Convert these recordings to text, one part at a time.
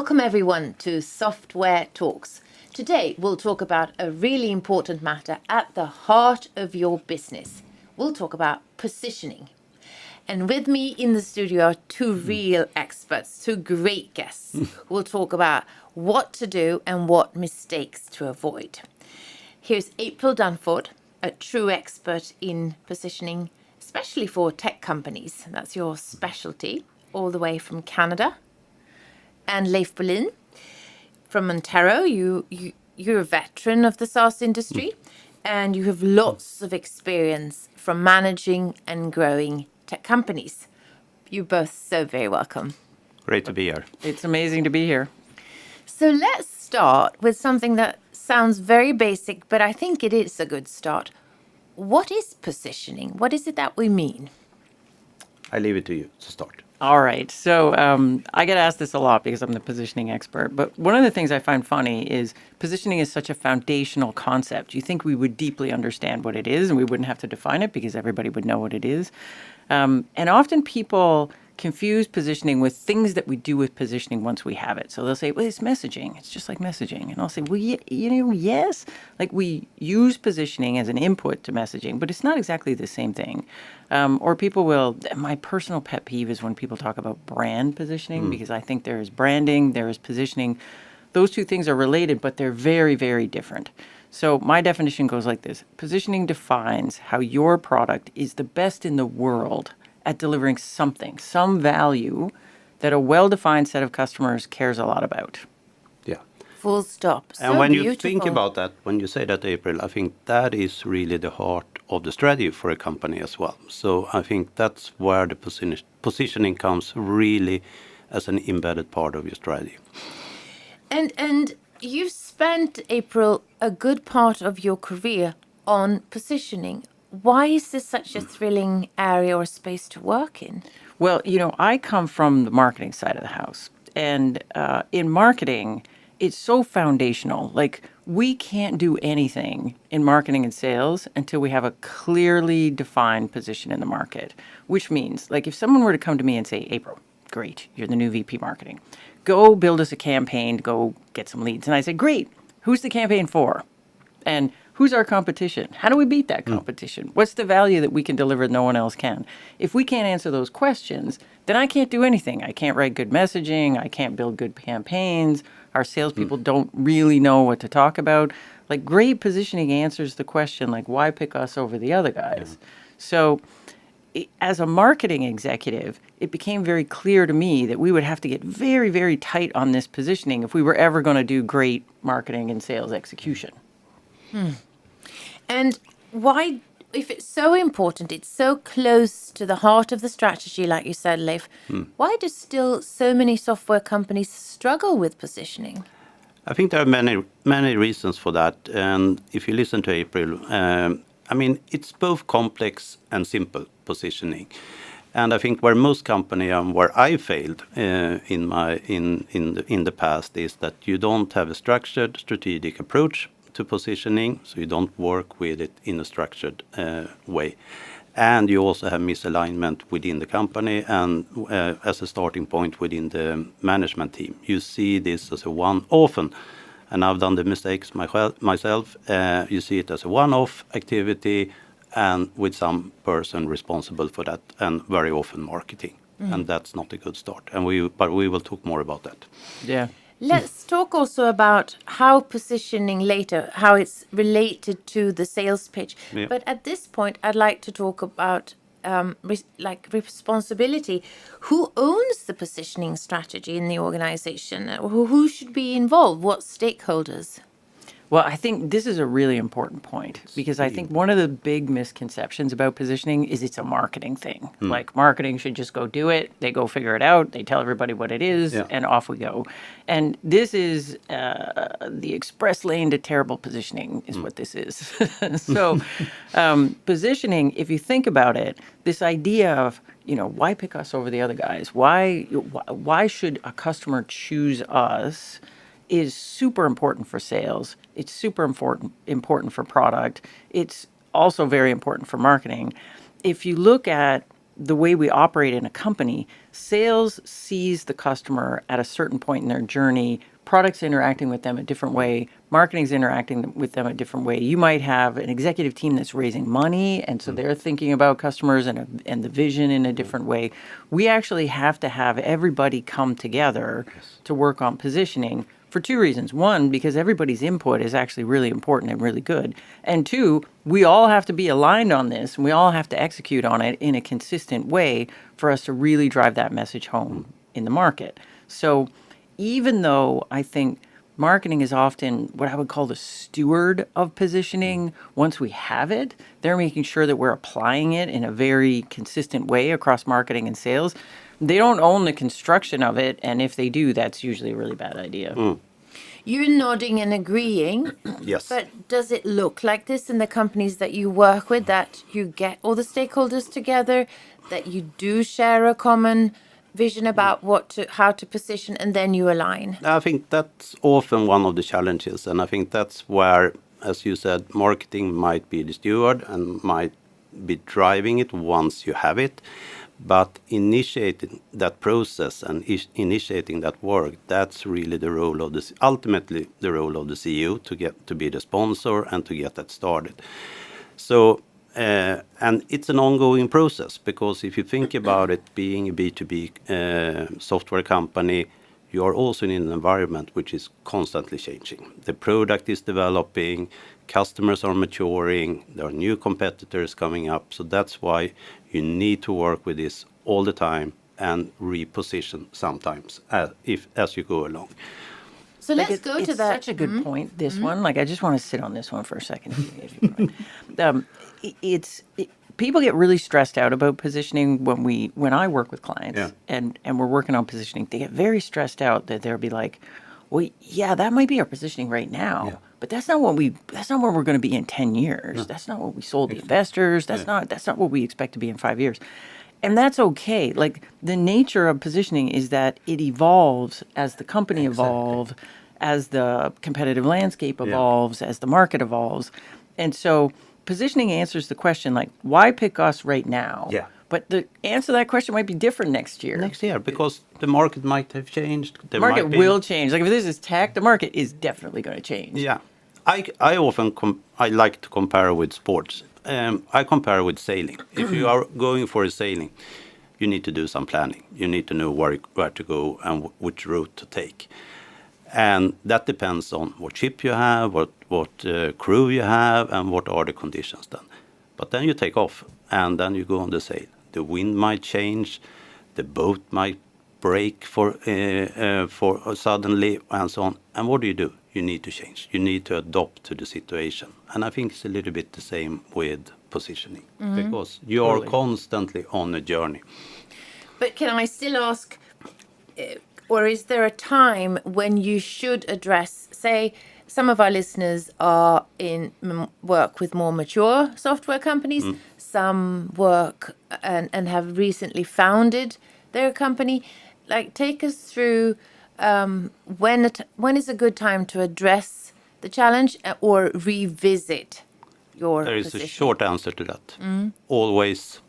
Welcome everyone to Software Talks. Today we'll talk about a really important matter at the heart of your business. We'll talk about positioning. And with me in the studio are two real experts, two great guests. We'll talk about what to do and what mistakes to avoid. Here's April Dunford, a true expert in positioning, especially for tech companies. That's your specialty, all the way from Canada. And Leif Bohlin from Monterro. You're a veteran of the SaaS industry, and you have lots of experience from managing and growing tech companies. You're both so very welcome. Great to be here. It's amazing to be here. So let's start with something that sounds very basic, but I think it is a good start. What is positioning? What is it that we mean? I leave it to you to start. All right. So I get asked this a lot because I'm the positioning expert. But one of the things I find funny is positioning is such a foundational concept. You think we would deeply understand what it is and we wouldn't have to define it because everybody would know what it is. And often people confuse positioning with things that we do with positioning once we have it. So they'll say, well, it's messaging. It's just like messaging. And I'll say, well, yes. Like we use positioning as an input to messaging, but it's not exactly the same thing. Or people will, my personal pet peeve is when people talk about brand positioning, because I think there is branding, there is positioning. Those two things are related, but they're very, very different. So my definition goes like this. Positioning defines how your product is the best in the world at delivering something, some value that a well-defined set of customers cares a lot about. Yeah. Full stop. So And when beautiful. you think about that, when you say that, April, I think that is really the heart of the strategy for a company as well. So I think that's where the positioning comes really as an embedded part of your strategy. And you've spent, April, a good part of your career on positioning. Why is this such a thrilling area or space to work in? Well, I come from the marketing side of the house. And in marketing, it's so foundational. Like, we can't do anything in marketing and sales until we have a clearly defined position in the market, which means, like, if someone were to come to me and say, April, great, you're the new VP marketing. Go build us a campaign, go get some leads. And I say, great, who's the campaign for? And who's our competition? How do we beat that competition? What's the value that we can deliver that no one else can? If we can't answer those questions, then I can't do anything. I can't write good messaging. I can't build good campaigns. Our salespeople don't really know what to talk about. Like, great positioning answers the question, like, why pick us over the other guys? So as a marketing executive, it became very clear to me that we would have to get very, very tight on this positioning if we were ever going to do great marketing and sales execution. And why, if it's so important, it's so close to the heart of the strategy, like you said, Leif, why do still so many software companies struggle with positioning? I think there are many reasons for that. And if you listen to April, it's both complex and simple positioning. And I think where most companies and where I failed in the past is that you don't have a structured strategic approach to positioning, so you don't work with it in a structured way. And you also have misalignment within the company and as a starting point within the management team. You see this as a one-off, and I've done the mistakes myself. You see it as a one-off activity and with some person responsible for that, and very often marketing. And that's not a good start. But we will talk more about that. Yeah. Let's talk also about how positioning later, how it's related to the sales pitch. Yeah. But at this point, I'd like to talk about responsibility. Who owns the positioning strategy in the organization? Who should be involved? What stakeholders? Well, I think this is a really important point because I think one of the big misconceptions about positioning is it's a marketing thing. Like, marketing should just go do it. They go figure it out. They tell everybody what it is, and off we go. And this is the express lane to terrible positioning is what this is. So positioning, if you think about it, this idea of, why pick us over the other guys? Why should a customer choose us? Is super important for sales. It's super important for product. It's also very important for marketing. If you look at the way we operate in a company, sales sees the customer at a certain point in their journey, products interacting with them a different way, marketing's interacting with them a different way. You might have an executive team that's raising money, and so they're thinking about customers and the vision in a different way. We actually have to have everybody come together to work on positioning for two reasons. One, because everybody's input is actually really important and really good. And two, we all have to be aligned on this, and we all have to execute on it in a consistent way for us to really drive that message home in the market. So even though I think marketing is often what I would call the steward of positioning, once we have it, they're making sure that we're applying it in a very consistent way across marketing and sales. They don't own the construction of it, and if they do, that's usually a really bad idea. You're nodding and agreeing. Yes. But does it look like this in the companies that you work with, that you get all the stakeholders together, that you do share a common vision about how to position, and then you align? I think that's often one of the challenges, and I think that's where, as you said, marketing might be the steward and might be driving it once you have it. But initiating that process and initiating that work, that's really the role of ultimately the role of the CEO to be the sponsor and to get that started. So, and it's an ongoing process, because if you think about it, being a B2B software company, you are also in an environment which is constantly changing. The product is developing, customers are maturing, there are new competitors coming up. So that's why you need to work with this all the time and reposition sometimes as you go along. So let's go to that. It's such a good point, this one. Like, I just want to sit on this one for a second. If you mind. People get really stressed out about positioning when I work with clients and we're working on positioning. They get very stressed out that they'll be like, well, yeah, that might be our positioning right now, but that's not where we're going to be in 10 years. No. That's not what we sold the investors. That's not what we expect to be in 5 years. And that's okay. Like, the nature of positioning is that it evolves as the company evolves, as the competitive landscape evolves, as the market evolves. And so positioning answers the question, like, why pick us right now? Yeah. But the answer to that question might be different next year. Next year, because the market might have changed. The market will change. Like, if this is tech, the market is definitely going to change. Yeah. I often I like to compare with sports. I compare with sailing. If you are going for a sailing, you need to do some planning. You need to know where to go and which route to take. And that depends on what ship you have, what crew you have, and what are the conditions then. But then you take off, and then you go on the sail. The wind might change, the boat might break for suddenly, and so on. And what do? You need to change. You need to adapt to the situation. And I think it's a little bit the same with positioning, because you are constantly on a journey. But can I still ask, or is there a time when you should address, say, some of our listeners are work with more mature software companies, some work and have recently founded their company. Like, take us through when is a good time to address the challenge or revisit your There is position? a short answer to that. Always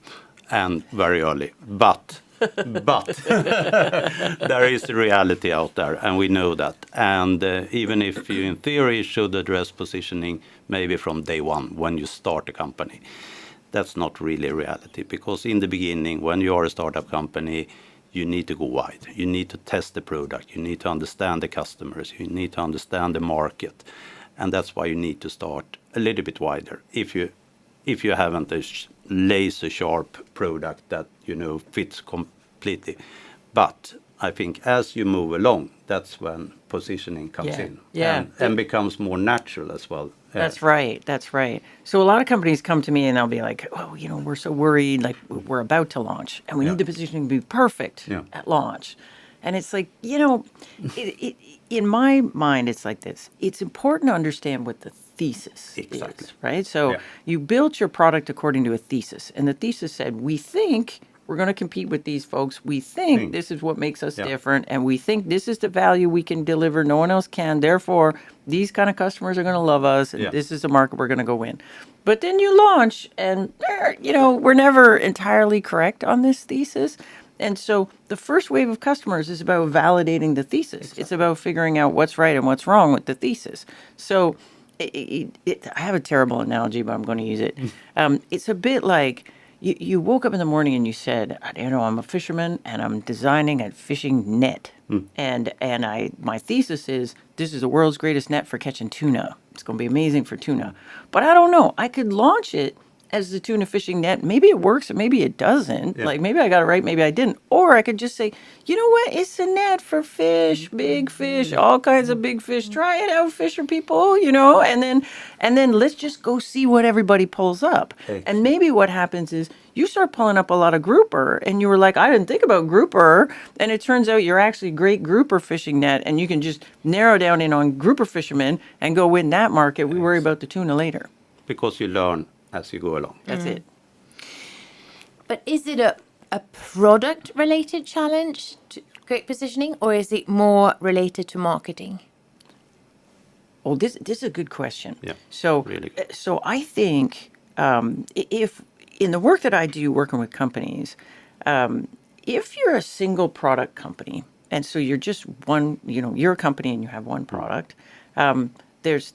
and very early. But there is a reality out there, and we know that. And even if you, in theory, should address positioning maybe from day one when you start a company, that's not really a reality. Because in the beginning, when you are a startup company, you need to go wide. You need to test the product. You need to understand the customers. You need to understand the market. And that's why you need to start a little bit wider. If you haven't a laser sharp product that fits completely. But I think as you move along, that's when positioning comes in and becomes more natural as well. That's right. That's right. So a lot of companies come to me and they'll be like, oh, we're so worried, like we're about to launch and we need the positioning to be perfect at launch. And it's like, in my mind, it's like this. It's important to understand what the thesis is, right? So you built your product according to a thesis. And the thesis said, we think we're going to compete with these folks. We think this is what makes us different, and we think this is the value we can deliver. No one else can. Therefore, these kind of customers are going to love us, and this is the market we're going to go in. But then you launch, and we're never entirely correct on this thesis. And so the first wave of customers is about validating the thesis. Exactly. It's about figuring out what's right and what's wrong with the thesis. So I have a terrible analogy, but I'm going to use it. It's a bit like you woke up in the morning and you said, I'm a fisherman and I'm designing a fishing net. And my thesis is this is the world's greatest net for catching tuna. It's going to be amazing for tuna. But I don't know. I could launch it as the tuna fishing net. Maybe it works and maybe it doesn't. Like maybe I got it right, maybe I didn't. Or I could just say, you know what? It's a net for fish, big fish, all kinds of big fish. Try it out, fisher people, and then let's just go see what everybody pulls up. Excellent. And maybe what happens is you start pulling up a lot of grouper and you were like, I didn't think about grouper. And it turns out you're actually a great grouper fishing net and you can just narrow down in on grouper fishermen and go win that market. We worry about the tuna later. Because you learn as you go along. That's it. But is it a product-related challenge to create positioning, or is it more related to marketing? Oh, this is a good question. Yeah, so, really. So I think if in the work that I do working with companies, if you're a single product company, and so you're just one, you're a company and you have one product, there's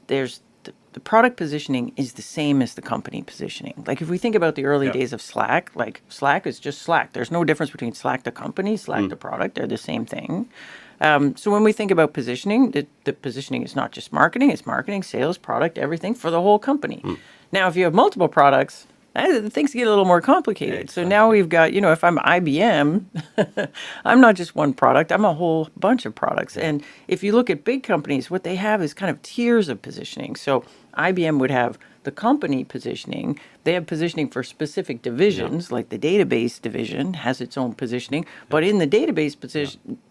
the product positioning is the same as the company positioning. Like if we think about the early days of Slack, like Slack is just Slack. There's no difference between Slack the company, Slack the product. They're the same thing. So when we think about positioning, the positioning is not just marketing. It's marketing, sales, product, everything for the whole company. Now, if you have multiple products, things get a little more complicated. Exactly. So now we've got, if I'm IBM, I'm not just one product, I'm a whole bunch of products. And if you look at big companies, what they have is kind of tiers of positioning. So IBM would have the company positioning. They have positioning for specific divisions, like the database division has its own positioning. But in the database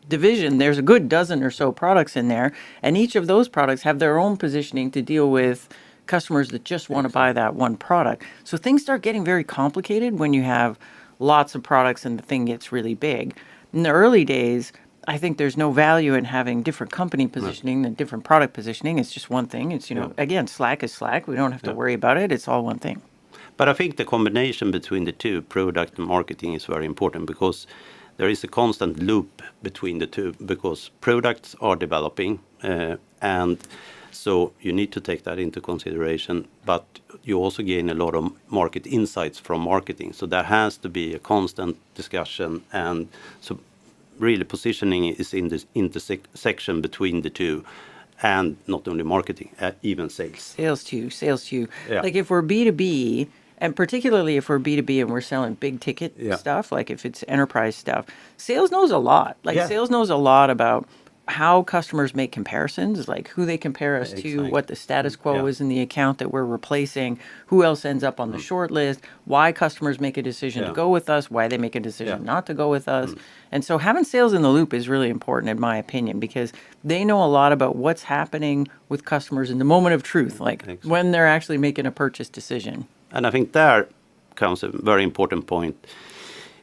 division, there's a good dozen or so products in there. And each of those products have their own positioning to deal with customers that just want to buy that one product. So things start getting very complicated when you have lots of products and the thing gets really big. In the early days, I think there's no value in having different company positioning than different product positioning. It's just one thing. It's, again, Slack is Slack. We don't have to worry about it. It's all one thing. But I think the combination between the two, product and marketing, is very important because there is a constant loop between the two because products are developing and so you need to take that into consideration, but you also gain a lot of market insights from marketing. So there has to be a constant discussion, and so really positioning is in this intersection between the two, and not only marketing, even sales. Sales too. Yeah. Like if we're B2B, and particularly if we're B2B and we're selling big ticket stuff, like if it's enterprise stuff, sales knows a lot. Sales knows a lot about how customers make comparisons, like who they compare us to, what the status quo is in the account that we're replacing, who else ends up on the short list, why customers make a decision to go with us, why they make a decision not to go with us. And so having sales in the loop is really important, in my opinion, because they know a lot about what's happening with customers in the moment of truth, like when they're actually making a purchase decision. And I think there comes a very important point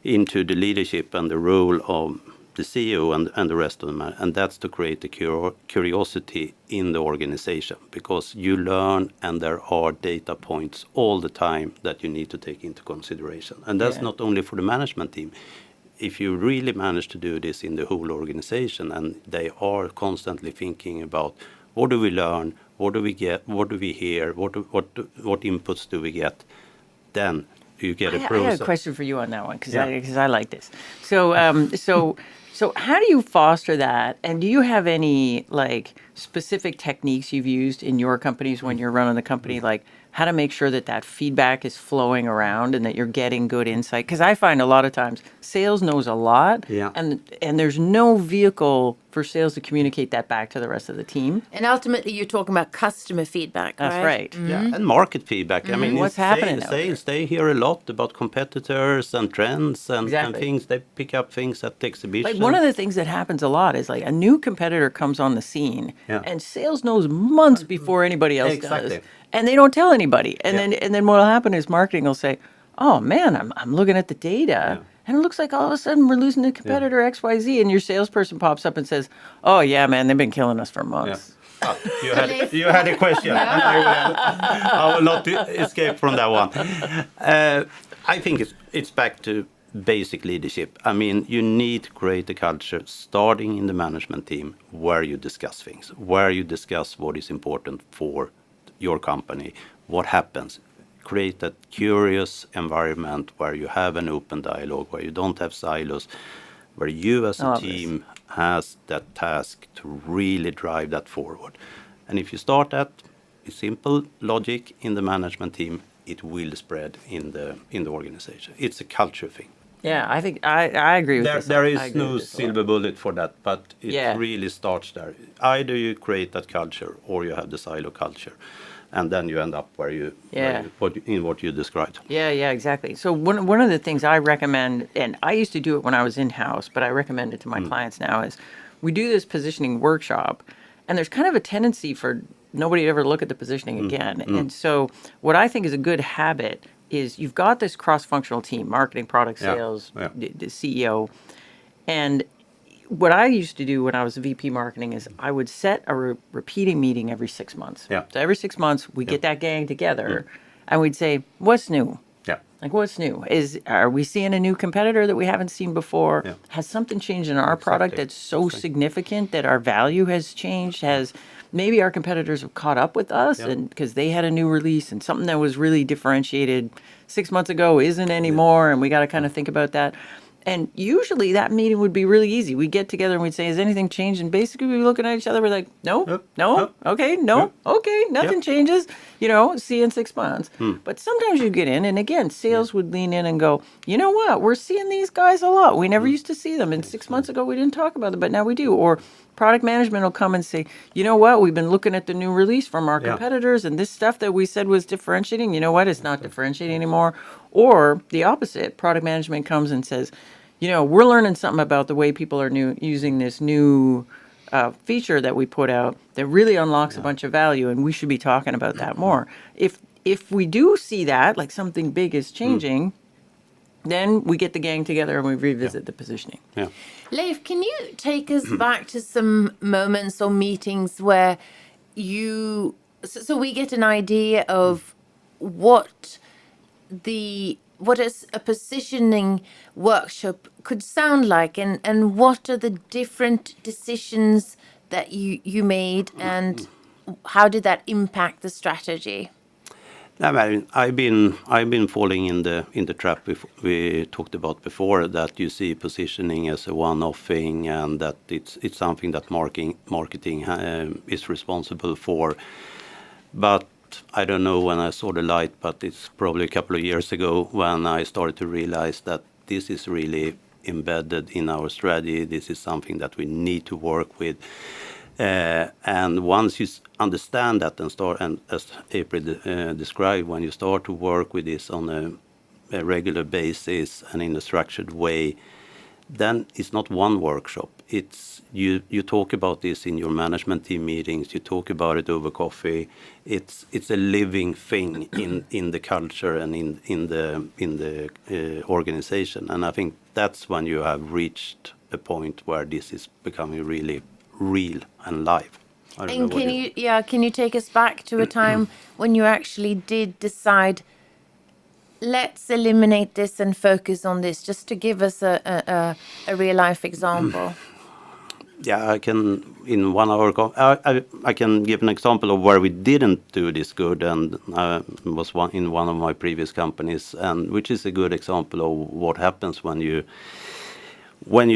into the leadership and the role of the CEO and the rest of them, and that's to create the curiosity in the organization, because you learn and there are data points all the time that you need to take into consideration. And that's not only for the management team. If you really manage to do this in the whole organization and they are constantly thinking about what do we learn, what do we get, what do we hear, what inputs do we get, then you get a process. I have a question for you on that one because I like this. So how do you foster that? And do you have any specific techniques you've used in your companies when you're running the company, like how to make sure that feedback is flowing around and that you're getting good insight? Because I find a lot of times sales knows a lot, and there's no vehicle for sales to communicate that back to the rest of the team. And ultimately, you're talking about customer feedback, That's right. Mm-hmm. Yeah, and market feedback. I mean, what's happening? Sales, they hear a lot about competitors and trends and things. They pick up things at the exhibition. Like one of the things that happens a lot is like a new competitor comes on the scene, and sales knows months before anybody else does, and they don't tell anybody. And then what'll happen is marketing will say, "Oh man, I'm looking at the data." And it looks like all of a sudden we're losing to competitor XYZ, and your salesperson pops up and says, "Oh yeah, man, they've been killing us for months." You had a question. I will not escape from that one. I think it's back to basic leadership. I mean, you need to create a culture starting in the management team where you discuss things, where you discuss what is important for your company, what happens. Create that curious environment where you have an open dialogue, where you don't have silos, where you as a team has that task to really drive that forward. And if you start that with simple logic in the management team, it will spread in the organization. It's a culture thing. Yeah, I think I agree with this. There I is agree no with this a lot. silver bullet for that, but it Yeah. really starts there. Either you create that culture or you have the silo culture, and then you end up where you, what you described. Yeah, exactly. So one of the things I recommend, and I used to do it when I was in-house, but I recommend it to my clients now, is we do this positioning workshop, and there's kind of a tendency for nobody to ever look at the positioning again. And so what I think is a good habit is you've got this cross-functional team, marketing, product, sales, the CEO, and what I used to do when I was a VP marketing is I would set a repeating meeting every 6 months. Yeah. So every 6 months we get that gang together and we'd say, what's new? Yeah. Like, what's new? Are we seeing a new competitor that we haven't seen before? Yeah. Has something changed in our product that's so significant that our value has changed? Has maybe our competitors have caught up with us and because they had a new release and something that was really differentiated 6 months ago isn't anymore, and we got to kind of think about that. And usually that meeting would be really easy. We'd get together and we'd say, has anything changed? And basically we'd be looking at each other. We're like, no, okay, okay, nothing changes. See you in 6 months. But sometimes you get in, and again, sales would lean in and go, you know what? We're seeing these guys a lot. We never used to see them. And 6 months ago, we didn't talk about them, but now we do. Or product management will come and say, you know what? We've been looking at the new release from our competitors, and this stuff that we said was differentiating, you know what? It's not differentiating anymore. Or the opposite, product management comes and says, we're learning something about the way people are using this new feature that we put out that really unlocks a bunch of value, and we should be talking about that more. If we do see that, like something big is changing, then we get the gang together and we revisit the positioning. Yeah. Leif, can you take us back to some moments or meetings where so we get an idea of what a positioning workshop could sound like, and what are the different decisions that you made, and how did that impact the strategy? I mean, I've been falling in the trap we talked about before, that you see positioning as a one-off thing, and that it's something that marketing is responsible for. But I don't know when I saw the light, but it's probably a couple of years ago when I started to realize that this is really embedded in our strategy. This is something that we need to work with. And once you understand that and as April described, when you start to work with this on a regular basis and in a structured way, then it's not one workshop. It's you talk about this in your management team meetings. You talk about it over coffee. It's a living thing in the culture and in the organization. And I think that's when you have reached a point where this is becoming really real and live. And can you take us back to a time when you actually did decide, let's eliminate this and focus on this, just to give us a real life example? Yeah, I can. In one of our, I can give an example of where we didn't do this good, and was in one of my previous companies, and which is a good example of what happens when you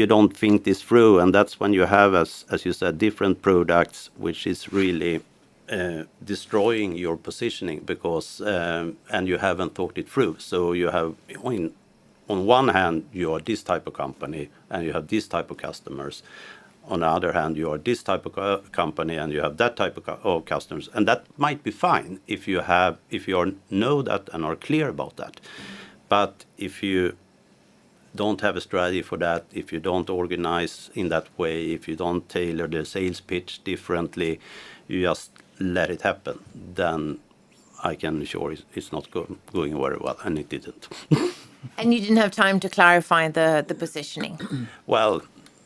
don't think this through, and that's when you have, as you said, different products, which is really destroying your positioning because and you haven't thought it through. So you have on one hand you are this type of company and you have this type of customers. On the other hand, you are this type of company and you have that type of customers, and that might be fine if you know that and are clear about that. But if you don't have a strategy for that, if you don't organize in that way, if you don't tailor the sales pitch differently, you just let it happen, then I can assure it's not going very well, and it didn't. And you didn't have time to clarify the positioning. Well,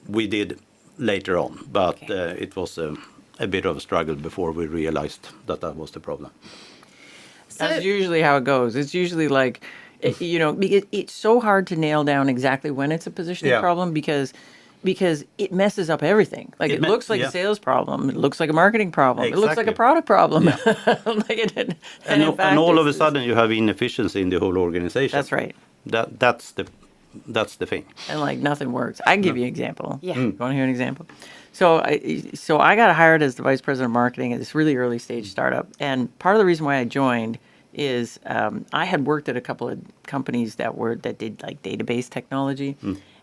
we did later on, but Okay. it was a bit of a struggle before we realized that that was the problem. So, That's usually how it goes. It's usually like, because it's so hard to nail down exactly when it's a positioning Yeah. problem because it messes up everything. Like it looks like a Yeah. sales problem. It looks like a marketing problem. It looks like a Exactly. product problem. Yeah. Like it, and And, in fact, and all of a it's- sudden you have inefficiency in the whole organization. That's right. That's the thing. And like nothing works. I can give you an example. Yeah. You want to hear an example? So I got hired as the vice president of marketing at this really early stage startup, and part of the reason why I joined is I had worked at a couple of companies that did like database technology,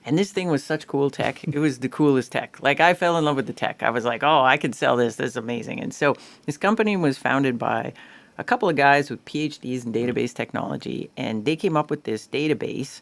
and this thing was such cool tech. It was the coolest tech. Like I fell in love with the tech. I was like, oh, I could sell this. This is amazing. And so this company was founded by a couple of guys with PhDs in database technology, and they came up with this database.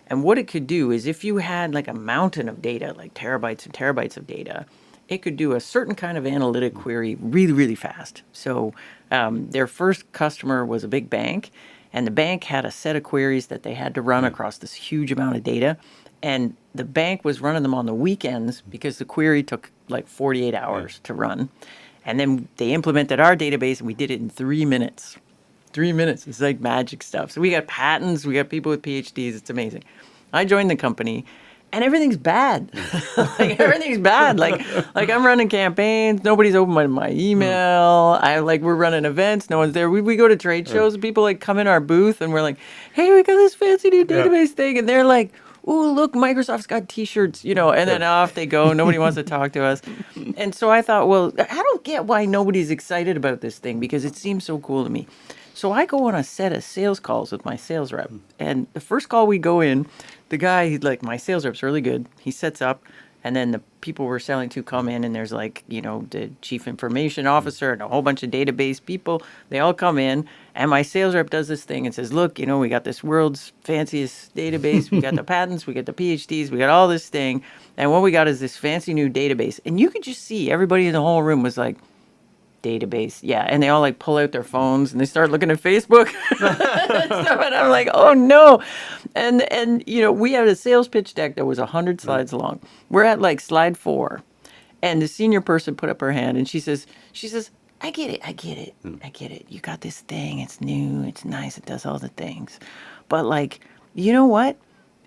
And what it could do is if you had like a mountain of data, like terabytes and terabytes of data, it could do a certain kind of analytic query really, really fast. So their first customer was a big bank, and the bank had a set of queries that they had to run across this huge amount of data. And the bank was running them on the weekends because the query took like 48 hours to run. And then they implemented our database, and we did it in 3 minutes. 3 minutes. It's like magic stuff. So we got patents. We got people with PhDs. It's amazing. I joined the company, and everything's bad. Like everything's bad. Like I'm running campaigns. Nobody's opened my email. We're running events. No one's there. We go to trade shows, and people like come in our booth, and we're like, "Hey, we got this fancy new database thing," and they're like, "Ooh, look, Microsoft's got T-shirts," and then off they go. Nobody wants to talk to us. And so I thought, well, I don't get why nobody's excited about this thing because it seems so cool to me. So I go on a set of sales calls with my sales rep. And the first call we go in, the guy, he's like, my sales rep's really good. He sets up, and then the people we're selling to come in, and there's like, the chief information officer and a whole bunch of database people. They all come in, and my sales rep does this thing and says, look, we got this world's fanciest database. We got the patents, we got the PhDs, we got all this thing. And what we got is this fancy new database. And you could just see everybody in the whole room was like, database, yeah, and they all like pull out their phones and they start looking at Facebook and stuff, and I'm like, oh no, and we had a sales pitch deck that was 100 slides long. We're at like slide 4, and the senior person put up her hand and she says, I get it. You got this thing. It's new. It's nice. It does all the things, but like, you know what?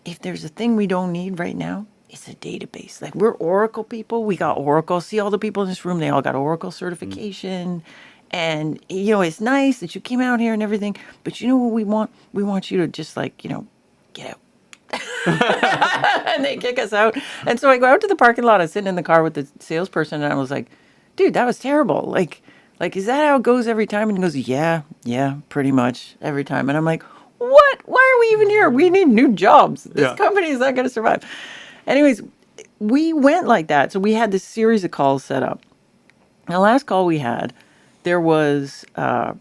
If there's a thing we don't need right now, it's a database. Like we're Oracle people. We got Oracle. See all the people in this room, they all got Oracle certification. And, it's nice that you came out here and everything. But you know what we want? We want you to just like, get out. And they kick us out. And so I go out to the parking lot. I'm sitting in the car with the salesperson, and I was like, dude, that was terrible. Like, is that how it goes every time? And he goes, yeah, pretty much every time. And I'm like, what? Why are we even here? We need new jobs. This company is not going to survive. Anyways, we went like that. So we had this series of calls set up. The last call we had, there was a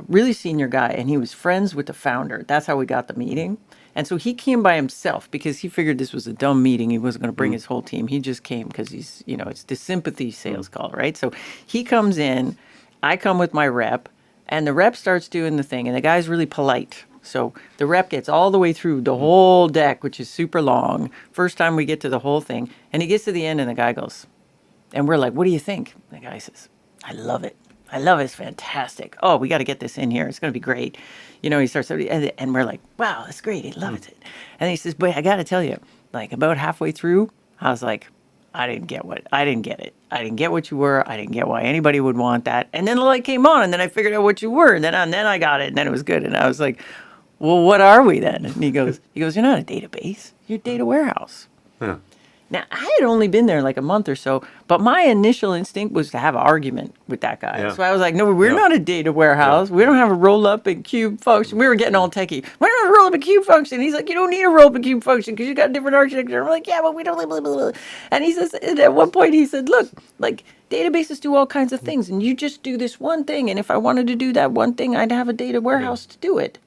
really senior guy, and he was friends with the founder. That's how we got the meeting. And so he came by himself because he figured this was a dumb meeting. He wasn't going to bring his whole team. He just came because he's, it's the sympathy sales call, right? So he comes in, I come with my rep, and the rep starts doing the thing, and the guy's really polite. So the rep gets all the way through the whole deck, which is super long. First time we get to the whole thing. And he gets to the end, and the guy goes, and we're like, what do you think? The guy says, I love it. It's fantastic. Oh, we got to get this in here. It's going to be great. He starts, and we're like, wow, that's great. He loves it. And he says, but I got to tell you, like about halfway through, I was like, I didn't get it. I didn't get what you were. I didn't get why anybody would want that. And then the light came on, and then I figured out what you were. And then I got it, and then it was good. And I was like, well, what are we then? And he goes, you're not a database. You're a data warehouse. Yeah. Now, I had only been there like a month or so, but my initial instinct was to have an argument with that guy. Yeah. So I was like, no, we're not a data warehouse. We don't have a roll-up and cube function. We were getting all techie. We're not a roll-up and cube function. He's like, you don't need a roll-up and cube function because you got a different architecture. I'm like, yeah, but we don't. Blah, blah, blah. And he says, and at one point he said, look, like databases do all kinds of things, and you just do this one thing. And if I wanted to do that one thing, I'd have a data warehouse to do it.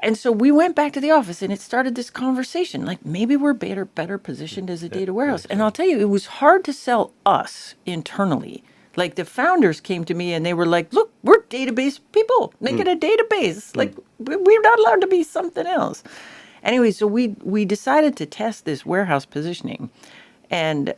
And so we went back to the office, and it started this conversation. Like, maybe we're better positioned as a data warehouse. And I'll tell you, it was hard to sell us internally. Like, the founders came to me, and they were like, look, we're database people. Make it a database. Like, we're not allowed to be something else. Anyway, so we decided to test this warehouse positioning, and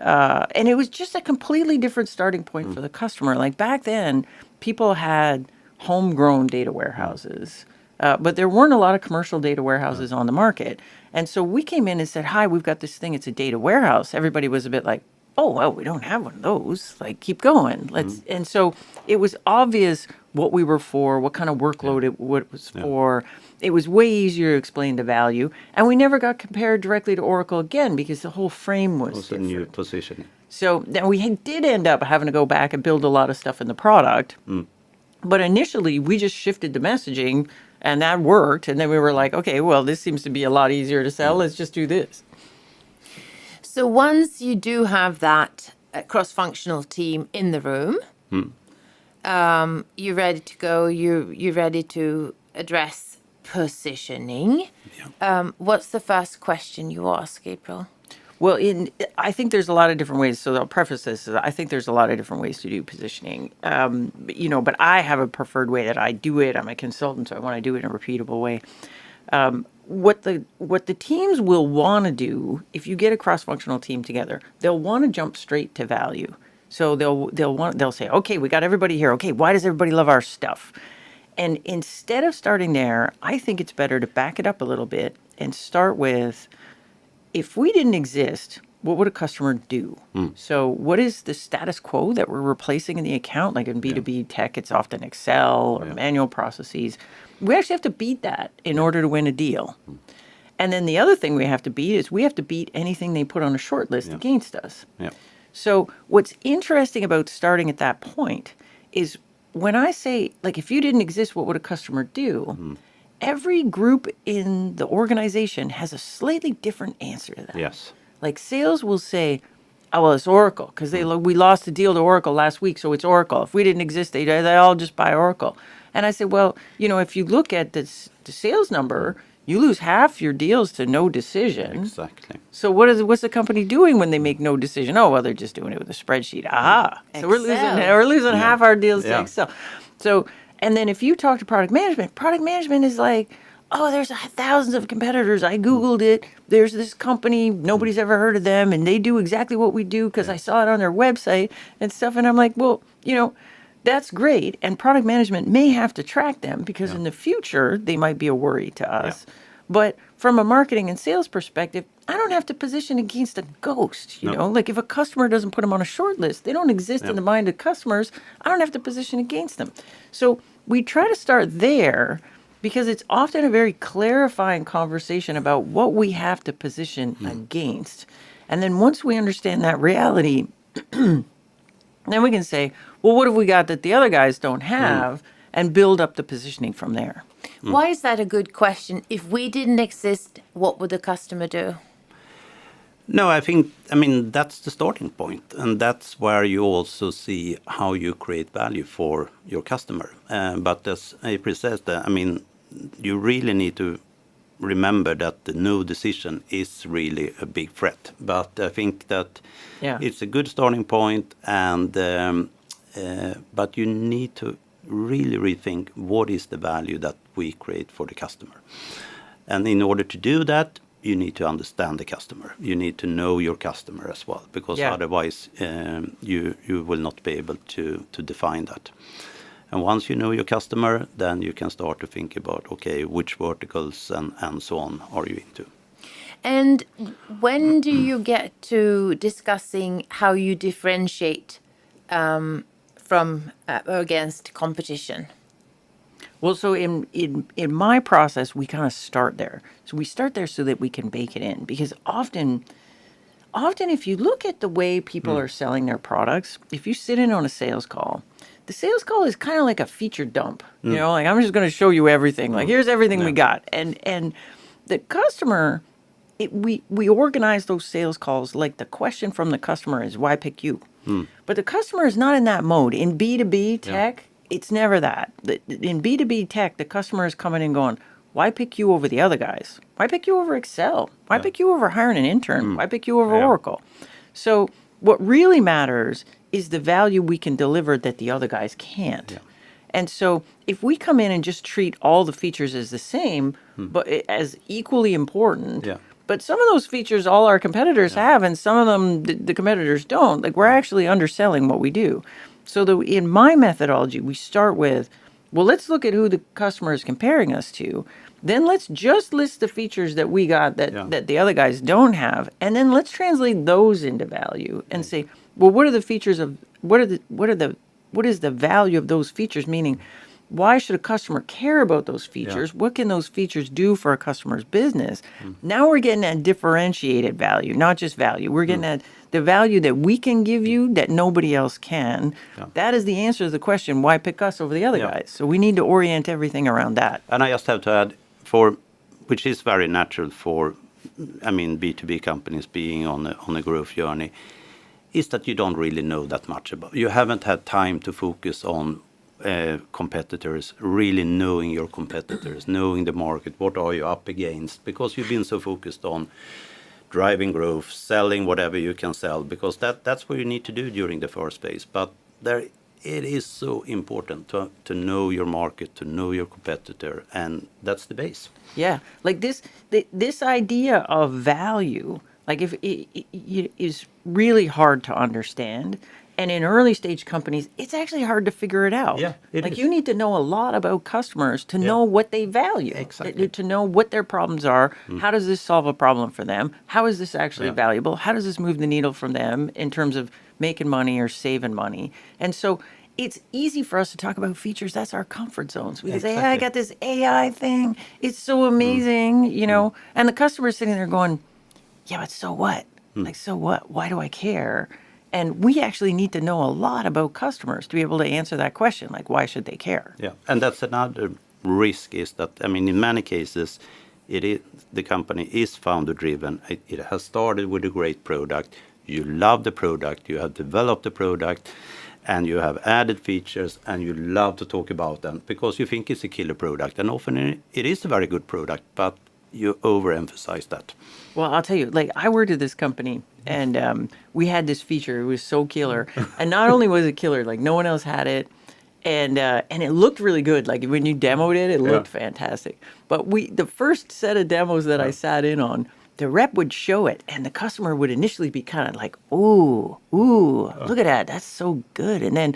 it was just a completely different starting point for the customer. Like back then, people had homegrown data warehouses, but there weren't a lot of commercial data warehouses on the market. And so we came in and said, "Hi, we've got this thing. It's a data warehouse." Everybody was a bit like, "Oh, well, we don't have one of those. Like, keep going. Let's." And so it was obvious what we were for, what kind of workload it was for. It was way easier to explain the value, and we never got compared directly to Oracle again because the whole frame was Also different. new positioning. So then we did end up having to go back and build a lot of stuff in the product. But initially, we just shifted the messaging, and that worked. And then we were like, okay, well, this seems to be a lot easier to sell. Let's just do this. So once you do have that cross-functional team in the room, you're ready to go. You're ready to address positioning. What's the first question you ask, April? Well, I think there's a lot of different ways. So I'll preface this. I think there's a lot of different ways to do positioning. But I have a preferred way that I do it. I'm a consultant, so I want to do it in a repeatable way. What the teams will want to do, if you get a cross-functional team together, they'll want to jump straight to value. So they'll say, okay, we got everybody here. Okay, why does everybody love our stuff? And instead of starting there, I think it's better to back it up a little bit and start with, if we didn't exist, what would a customer do? So what is the status quo that we're replacing in the account? Like in B2B tech, it's often Excel or manual processes. We actually have to beat that in order to win a deal. And then the other thing we have to beat is we have to beat anything they put on a short list against us. So what's interesting about starting at that point is when I say, like, if you didn't exist, what would a customer do? Every group in the organization has a slightly different answer to that. Yes. Like sales will say, "Oh, well, it's Oracle because we lost the deal to Oracle last week, so it's Oracle. If we didn't exist, they all just buy Oracle." And I said, well, if you look at the sales number, you lose half your deals to no decision. Exactly. So what's the company doing when they make no decision? Oh, well, they're just doing it with a spreadsheet. Aha. So we're losing half our deals to Excel. So, and then if you talk to product management is like, oh, there's thousands of competitors. I Googled it. There's this company. Nobody's ever heard of them. And they do exactly what we do because I saw it on their website and stuff. And I'm like, well, that's great. And product management may have to track them because in the future, they might be a worry to us. But from a marketing and sales perspective, I don't have to position against a ghost, you know? Like if a customer doesn't put them on a short list, they don't exist in the mind of customers. I don't have to position against them. So we try to start there because it's often a very clarifying conversation about what we have to position against. And then once we understand that reality, then we can say, well, what have we got that the other guys don't have, and build up the positioning from there. Why is that a good question? If we didn't exist, what would the customer do? No, I mean, that's the starting point. And that's where you also see how you create value for your customer. But as April says, you really need to remember that the no decision is really a big threat. But I think that it's a good starting point. And but you need to really rethink what is the value that we create for the customer. And in order to do that, you need to understand the customer. You need to know your customer as well, because otherwise you will not be able to define that. And once you know your customer, then you can start to think about, okay, which verticals and so on are you into. And when do you get to discussing how you differentiate from against competition? Well, so in my process, we kind of start there. So we start there so that we can bake it in, because often if you look at the way people are selling their products, if you sit in on a sales call, the sales call is kind of like a feature dump. You know, like I'm just going to show you everything. Like here's everything we got, and the customer. We organize those sales calls like the question from the customer is, why pick you? But the customer is not in that mode. In B2B tech, it's never that. In B2B tech, the customer is coming and going, why pick you over the other guys? Why pick you over Excel? Why pick you over hiring an intern? Why pick you over Oracle? So what really matters is the value we can deliver that the other guys can't. And so if we come in and just treat all the features as the same, but as equally important, Yeah. but some of those features all our competitors have, and some of them the competitors don't, like we're actually underselling what we do. So in my methodology, we start with, well, let's look at who the customer is comparing us to. Then let's just list the features that we got that the other guys don't have, and then let's translate those into value and say, well, what are the features of what is the value of those features? Meaning, why should a customer care about those features? Yeah. What can those features do for a customer's business? Now we're getting at differentiated value, not just value. We're getting at the value that we can give you that nobody else can. Yeah. That is the answer to the question, why pick us over the other guys? So we need to orient everything around that. And I just have to add, which is very natural for, I mean, B2B companies being on a growth journey, is that you don't really know that much about. You haven't had time to focus on competitors, really knowing your competitors, knowing the market, what are you up against, because you've been so focused on driving growth, selling whatever you can sell, because that's what you need to do during the first phase. But it is so important to know your market, to know your competitor, and that's the base. Yeah, like this idea of value, like if it is really hard to understand. And in early stage companies, it's actually hard to figure it out. Yeah, it like is. you need to know a lot about customers to know what they value. Exactly. To know what their problems are. How does this solve a problem for them? How is this actually valuable? How does this move the needle from them in terms of making money or saving money? And so it's easy for us to talk about features. That's our comfort zones. We can say, hey, I got this AI thing. It's so amazing, you know. And the customer's sitting there going, yeah, but so what? Like, so what? Why do I care? And we actually need to know a lot about customers to be able to answer that question, like why should they care? Yeah, and that's another risk is that, I mean, in many cases, the company is founder driven. It has started with a great product. You love the product, you have developed the product, and you have added features, and you love to talk about them because you think it's a killer product. And often it is a very good product, but you overemphasize that. Well, I'll tell you, like I worked at this company and we had this feature. It was so killer. And not only was it killer, like no one else had it. And it looked really good. Like when you demoed it, it looked fantastic. But the first set of demos that I sat in on, the rep would show it and the customer would initially be kind of like, ooh, look at that. That's so good. And then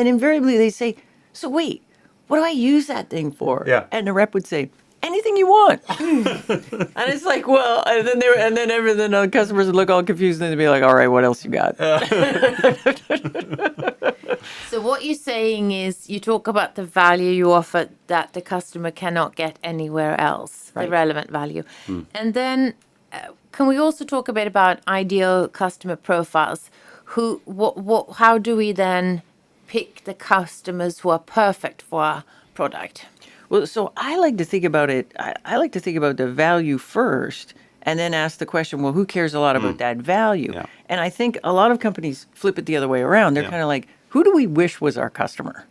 invariably they say, so wait, what do I use that thing for? Yeah. And the rep would say, anything you want. And it's like, well, and then the customers would look all confused and they'd be like, all right, what else you got? So what you're saying is you talk about the value you offer that the customer cannot get anywhere else, Right. the relevant value. And then can we also talk a bit about ideal customer profiles? How do we then pick the customers who are perfect for our product? Well, so I like to think about it. I like to think about the value first and then ask the question, well, who cares a lot about that value? Yeah. And I think a lot of companies flip it the other way around. They're kind of like, who do we wish was our customer?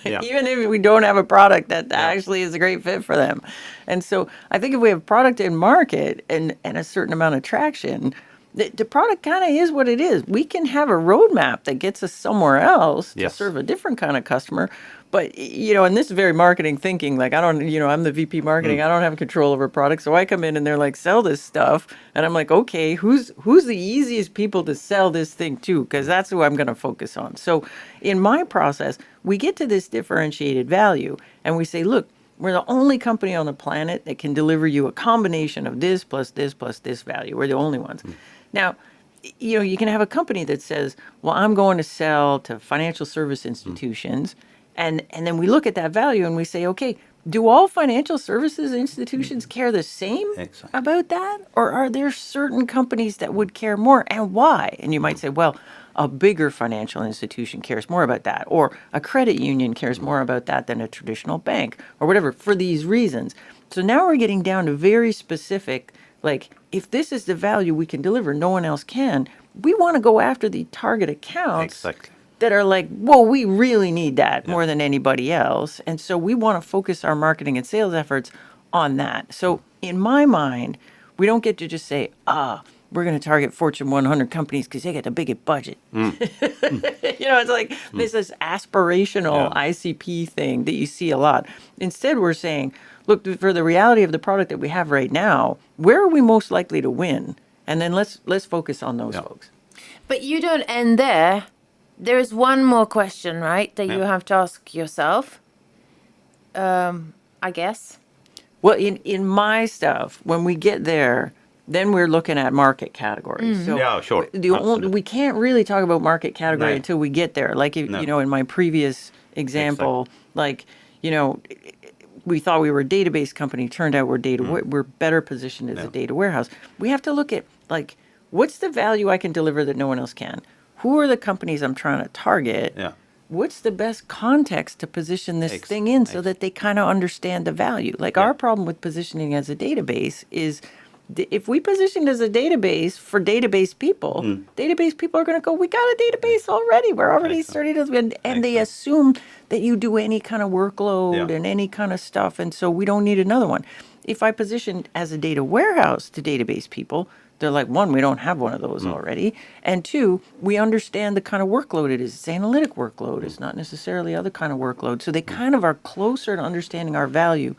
Yeah. Even if we don't have a product that actually is a great fit for them. And so I think if we have product and market and a certain amount of traction, the product kind of is what it is. We can have a roadmap that gets us somewhere else to Yes. serve a different kind of customer. But, you know, and this is very marketing thinking. Like, I don't, you know, I'm the VP marketing. I don't have control over product. So I come in and they're like, sell this stuff. And I'm like, okay, who's the easiest people to sell this thing to? Because that's who I'm going to focus on. So in my process, we get to this differentiated value and we say, look, we're the only company on the planet that can deliver you a combination of this plus this plus this value. We're the only ones. Now, you know, you can have a company that says, well, I'm going to sell to financial service institutions. And then we look at that value and we say, okay, do all financial services institutions care the same Exactly. about that? Or are there certain companies that would care more and why? And you might say, well, a bigger financial institution cares more about that, or a credit union cares more about that than a traditional bank, or whatever, for these reasons. So now we're getting down to very specific, like, if this is the value we can deliver, no one else can, we want to go after the target accounts Exactly. that are like, whoa, we really need that more than anybody else. And so we want to focus our marketing and sales efforts on that. So in my mind, we don't get to just say, we're going to target Fortune 100 companies because they get the biggest budget. It's like this aspirational ICP thing that you see a lot. Instead, we're saying, look, for the reality of the product that we have right now, where are we most likely to win? And then let's focus on those folks. But you don't end there. There is one more question, right, that you have to ask yourself, I guess. Well, in my stuff, when we get there, then we're looking at market categories. So Yeah, sure. we can't really talk about market category No. until we get there. Like, if, No. in my previous example, we thought we were a database company. Turned out we're better positioned as a data warehouse. We have to look at, like, what's the value I can deliver that no one else can? Who are the companies I'm trying to target? Yeah. What's the best context to position this thing in so that they kind of understand the value? Like, our problem with positioning as a database is if we position as a database for database people are going to go, we got a database already. We're already starting to, and they assume that you do any kind of workload and any kind of stuff. And so we don't need another one. If I position as a data warehouse to database people, they're like, one, we don't have one of those already. And two, we understand the kind of workload it is. It's analytic workload. It's not necessarily other kind of workload. So they kind of are closer to understanding our value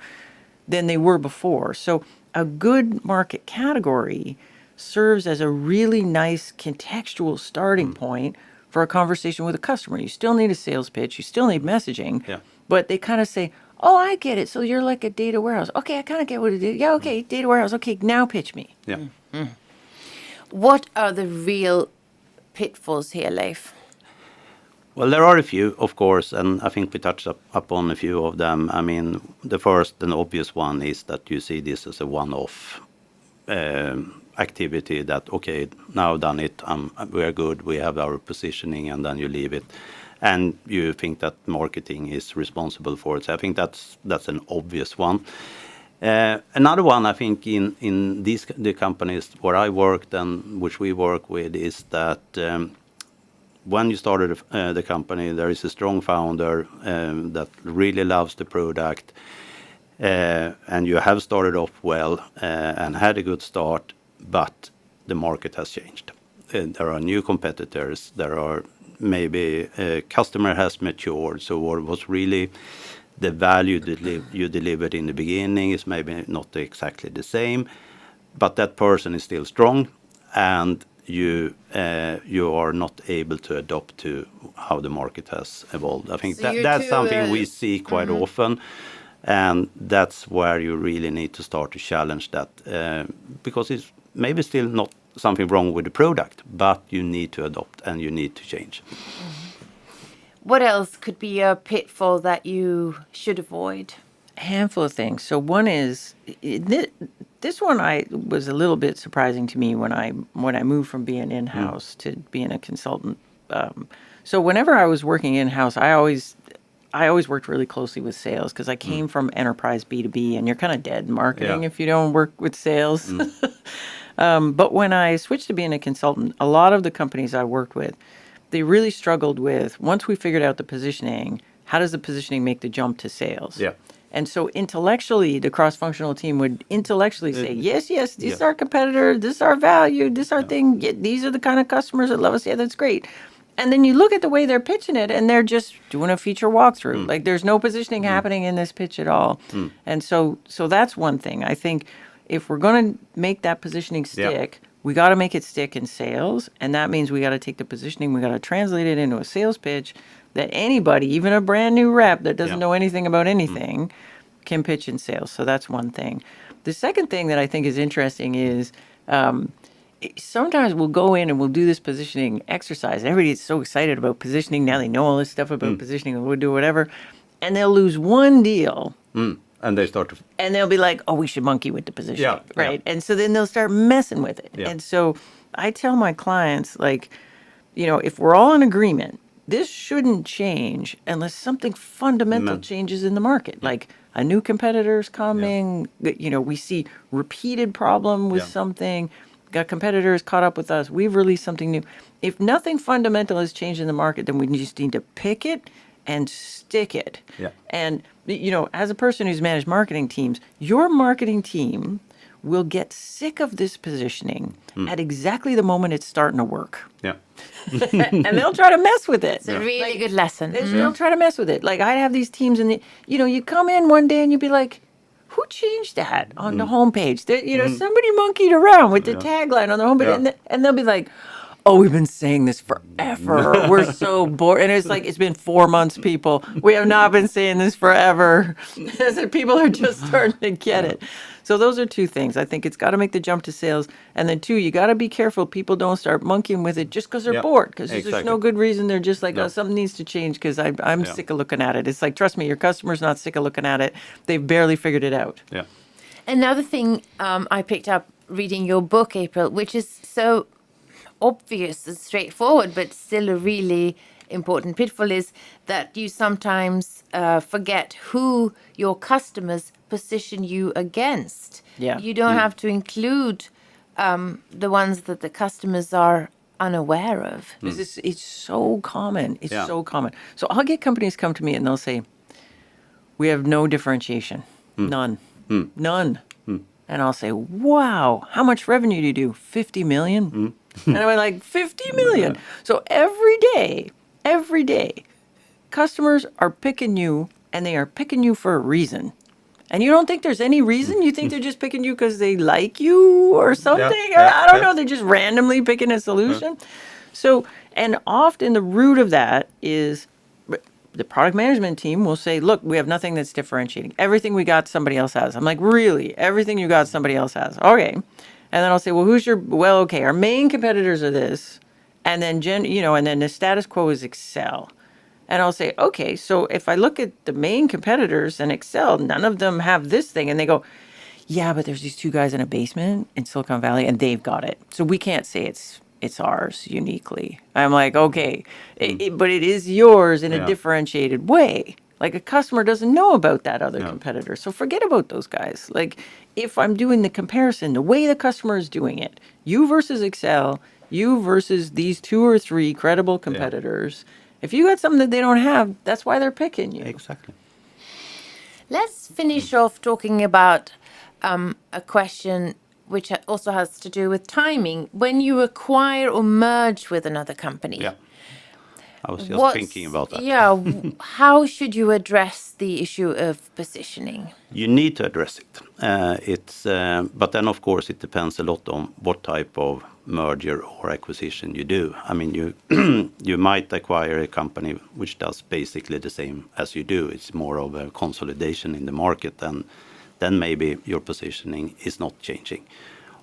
than they were before. So a good market category serves as a really nice contextual starting point for a conversation with a customer. You still need a sales pitch. You still need messaging. Yeah. But they kind of say, oh, I get it. So you're like a data warehouse. Okay, I kind of get what it is. Yeah, okay, data warehouse. Okay, now pitch me. Yeah. What are the real pitfalls here, Leif? Well, there are a few, of course, and I think we touched upon a few of them. I mean, the first and obvious one is that you see this as a one-off activity that, okay, now done it, we are good, we have our positioning, and then you leave it. And you think that marketing is responsible for it. So I think that's an obvious one. Another one, I think, in the companies where I worked and which we work with is that when you started the company, there is a strong founder that really loves the product, and you have started off well and had a good start, but the market has changed. There are new competitors. There are maybe customer has matured. So what was really the value you delivered in the beginning is maybe not exactly the same, but that person is still strong, and you are not able to adapt to how the market has evolved. I think So that's something we see quite often, and that's where you really need to start to challenge that, because it's maybe still not something wrong with the product, but you need to adopt and you need to change. What else could be a pitfall that you should avoid? A handful of things. So one is this one was a little bit surprising to me when I moved from being in-house to being a consultant. So whenever I was working in-house, I always worked really closely with sales because I came from enterprise B2B, and you're kind of dead in marketing if you don't work with sales. But when I switched to being a consultant, a lot of the companies I worked with, they really struggled with, once we figured out the positioning, how does the positioning make the jump to sales? Yeah. And so intellectually, the cross-functional team would intellectually say, yes, this is our competitor, this is our value, this is our thing, these are the kind of customers that love us, yeah, that's great. And then you look at the way they're pitching it, and they're just doing a feature walkthrough. Like, there's no positioning happening in this pitch at all. And so that's one thing. I think if we're going to make that positioning stick, we got to make it stick in sales. And that means we got to take the positioning, we got to translate it into a sales pitch that anybody, even a brand new rep that doesn't know anything about anything, can pitch in sales. So that's one thing. The second thing that I think is interesting is sometimes we'll go in and we'll do this positioning exercise. Everybody's so excited about positioning. Now they know all this stuff about positioning, and we'll do whatever. And they'll lose one deal. And they start to... And they'll be like, oh, we should monkey with the positioning, right? Yeah. And so then they'll start messing with it. Yeah. And so I tell my clients, like, if we're all in agreement, this shouldn't change unless something fundamental changes in the market. Like a new competitor's coming, we see repeated problem with something, got competitors caught up with us, we've released something new. If nothing fundamental has changed in the market, then we just need to pick it and stick it. Yeah. And, as a person who's managed marketing teams, your marketing team will get sick of this positioning at exactly the moment it's starting to work. Yeah. And they'll try to mess with it. It's a really good lesson. They'll try to mess with it. Like I'd have these teams and you come in one day and you'd be like, who changed that on the homepage? Somebody monkeyed around with the tagline on the homepage, and they'll be like, "Oh, we've been saying this forever. We're so bored." And it's like, it's been 4 months, people. We have not been saying this forever. People are just starting to get it. So those are two things. I think it's got to make the jump to sales. And then two, you got to be careful people don't start monkeying with it just because they're bored. Because there's no good reason. They're just like, oh, something needs to change because I'm sick of looking at it. It's like, trust me, your customer's not sick of looking at it. They've barely figured it out. Yeah. Another thing I picked up reading your book, April, which is so obvious and straightforward, but still a really important pitfall, is that you sometimes forget who your customers position you against. Yeah. You don't have to include the ones that the customers are unaware of. It's so common. It's so common. So I'll get companies come to me and they'll say, we have no differentiation. None. None. And I'll say, wow, how much revenue do you do? 50 million? And I'm like, 50 million. So every day, customers are picking you, and they are picking you for a reason. And you don't think there's any reason? You think they're just picking you because they like you or something? I don't know. They're just randomly picking a solution. So, and often the root of that is the product management team will say, look, we have nothing that's differentiating. Everything we got, somebody else has. I'm like, really? Everything you got, somebody else has. Okay. And then I'll say, well, okay, our main competitors are this. And then, and then the status quo is Excel. And I'll say, okay, so if I look at the main competitors in Excel, none of them have this thing. And they go, yeah, but there's these two guys in a basement in Silicon Valley and they've got it. So we can't say it's ours uniquely. I'm like, okay, but it is yours in a differentiated way. Like a customer doesn't know about that other competitor. So forget about those guys. Like if I'm doing the comparison, the way the customer is doing it, you versus Excel, you versus these 2 or 3 credible competitors. If you got something that they don't have, that's why they're picking you. Exactly. Let's finish off talking about a question which also has to do with timing. When you acquire or merge with another company. Yeah. I was just thinking about that. Yeah. How should you address the issue of positioning? You need to address it. But then, of course, it depends a lot on what type of merger or acquisition you do. I mean, you might acquire a company which does basically the same as you do. It's more of a consolidation in the market, and then maybe your positioning is not changing.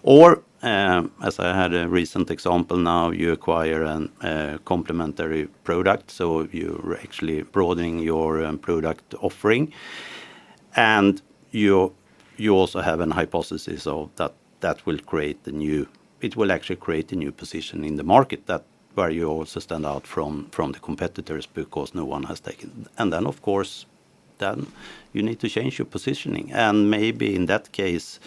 Or, as I had a recent example now, you acquire a complementary product, so you're actually broadening your product offering, and you also have an hypothesis of that will create it will actually create a new position in the market where you also stand out from the competitors because no one has taken. And then, of course, then you need to change your positioning, and maybe in that case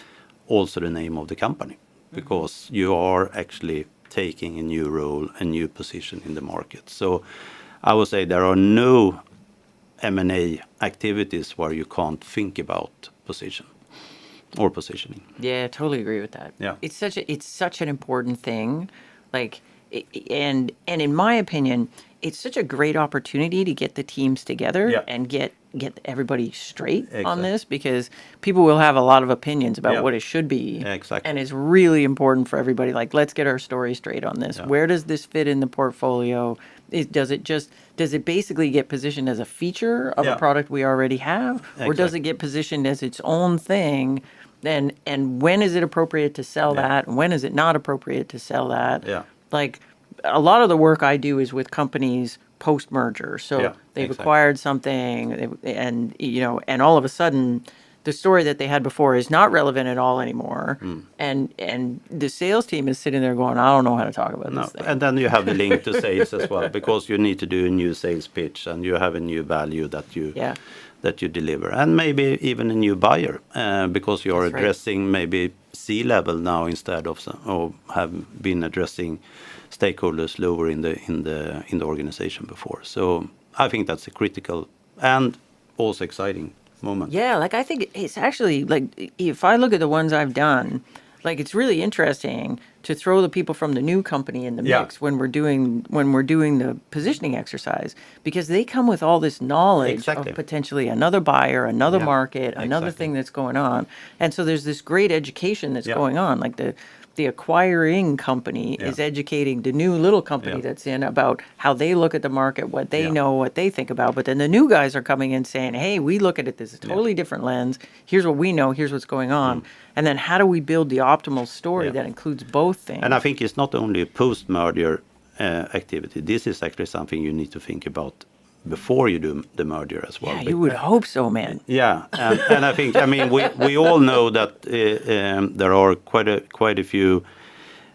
also the name of the company, because you are actually taking a new role, a new position in the market. So I would say there are no M&A activities where you can't think about positioning. Yeah, I totally agree with that. Yeah. It's such an important thing. Like, and in my opinion, it's such a great opportunity to get the teams together and get everybody straight on this, because people will have a lot of opinions about what it should be. Exactly. And it's really important for everybody. Like, let's get our story straight on this. Where does this fit in the portfolio? Does it basically get positioned as a feature of a product we already have? Or does it get positioned as its own thing? And when is it appropriate to sell that? And when is it not appropriate to sell that? Yeah. Like, a lot of the work I do is with companies post-merger. So they've acquired something, and all of a sudden, the story that they had before is not relevant at all anymore. And the sales team is sitting there going, I don't know how to talk about this thing. And then you have the link to sales as well, because you need to do a new sales pitch, and you have a new value that you deliver, and maybe even a new buyer, because you're addressing maybe C-level now instead of have been addressing stakeholders lower in the organization before. So I think that's a critical and also exciting moment. Yeah, like I think it's actually like if I look at the ones I've done, like it's really interesting to throw the people from the new company in the Yeah. mix when we're doing the positioning exercise because they come with all this knowledge Exactly. of potentially another buyer, another Yeah, market, another exactly. thing that's going on. And so there's this great education that's Yeah. going on. Like the acquiring company Yeah. is educating the new little company Yeah. that's in about how they look at the market, what they Yeah. know, what they think about. But then the new guys are coming in saying, hey, we look at it this a totally different lens. Here's what we know. Here's what's going on. And then how do we build the optimal story Yeah. that includes both things? And I think it's not only a post-merger activity. This is actually something you need to think about before you do the merger as well. Yeah, you would hope so, man. Yeah, and I think, I mean, we all know that there are quite a few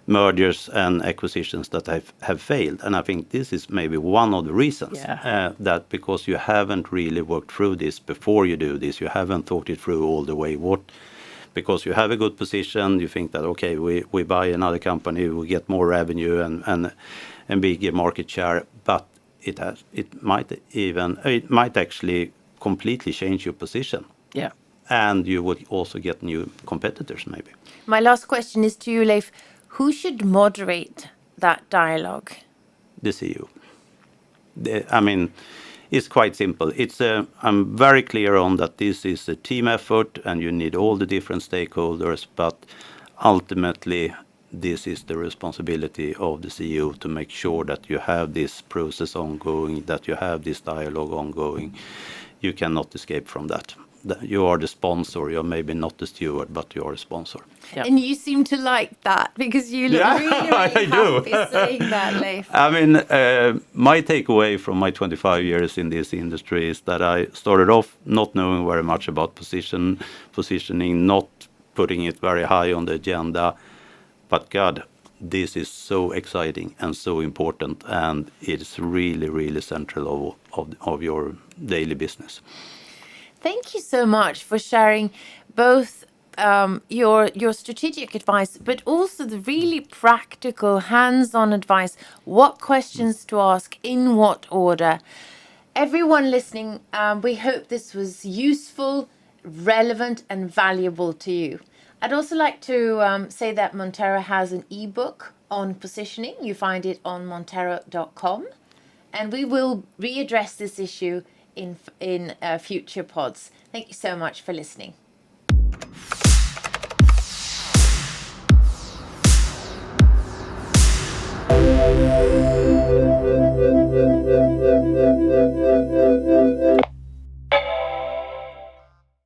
mergers and acquisitions that have failed, and I think this is maybe one of the reasons. Yeah. That because you haven't really worked through this before you do this, you haven't thought it through all the way. Because you have a good position, you think that okay, we buy another company, we get more revenue and bigger market share, but it might actually completely change your position. Yeah. And you would also get new competitors, maybe. My last question is to you, Leif. Who should moderate that dialogue? The CEO. I mean, it's quite simple. I'm very clear on that this is a team effort and you need all the different stakeholders, but ultimately this is the responsibility of the CEO to make sure that you have this process ongoing, that you have this dialogue ongoing. You cannot escape from that. You are the sponsor. You're maybe not the steward, but you are a sponsor. Yep. And you seem to like that because you look Yeah, really, really I do. happy saying that, Leif. I mean, my takeaway from my 25 years in this industry is that I started off not knowing very much about positioning, not putting it very high on the agenda. But God, this is so exciting and so important, and it's really, really central of your daily business. Thank you so much for sharing both your strategic advice, but also the really practical, hands-on advice, what questions to ask, in what order. Everyone listening, we hope this was useful, relevant, and valuable to you. I'd also like to say that Monterro has an ebook on positioning. You find it on monterro.com. And we will readdress this issue in future pods. Thank you so much for listening.